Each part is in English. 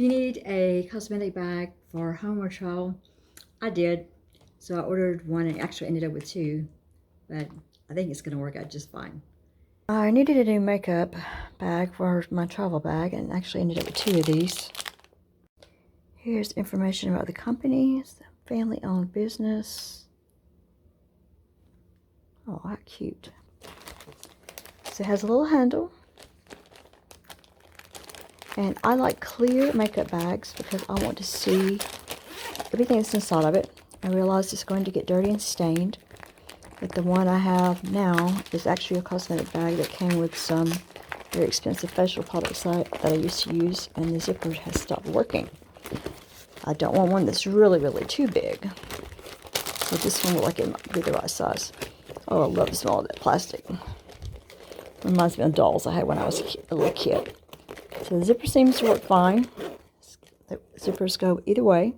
you need a cosmetic bag for home or travel, I did. So I ordered one and actually ended up with two, but I think it's going to work out just fine. I needed a new makeup bag for my travel bag and actually ended up with two of these. Here's information about the company. It's a family-owned business. Oh, how cute. So it has a little handle. And I like clear makeup bags because I want to see everything that's inside of it. I realize it's going to get dirty and stained. But the one I have now is actually a cosmetic bag that came with some very expensive facial products that I used to use, and the zipper has stopped working. I don't want one that's really, really too big. So this one will like it might be the right size. Oh, I love the smell of that plastic. Reminds me of dolls I had when I was a little kid. So the zipper seems to work fine. The zippers go either way.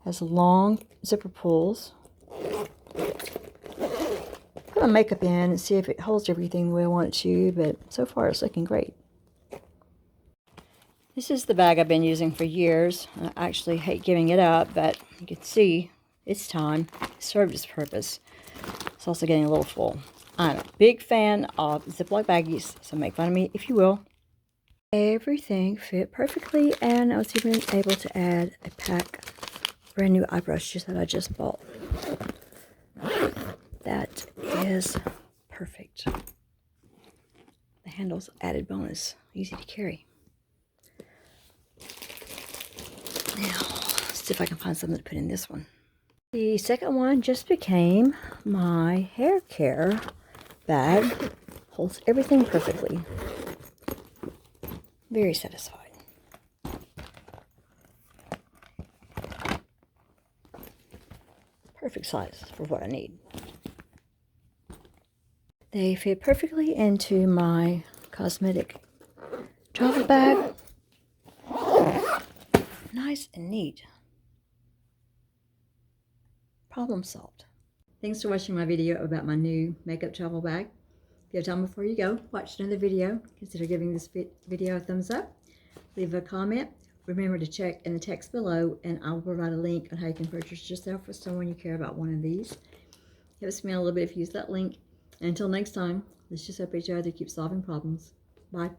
Has long zipper pulls. Put my makeup in and see if it holds everything the way I want it to, but so far it's looking great. This is the bag I've been using for years. I actually hate giving it up, but you can see it's time. It served its purpose. It's also getting a little full. I'm a big fan of Ziploc baggies, so make fun of me if you will. Everything fit perfectly, and I was even able to add a pack of brand new eye brushes that I just bought. That is perfect. The handle's added bonus. Easy to carry. Now, let's see if I can find something to put in this one. The second one just became my hair care bag. Holds everything perfectly. Very satisfied. Perfect size for what I need. They fit perfectly into my cosmetic travel bag. Nice and neat. Problem solved. Thanks for watching my video about my new makeup travel bag. If you have time before you go, watch another video. Consider giving this video a thumbs up. Leave a comment. Remember to check in the text below, and I will provide a link on how you can purchase yourself for someone you care about one of these. It helps me out a little bit if you use that link. And until next time, let's just help each other keep solving problems. Bye.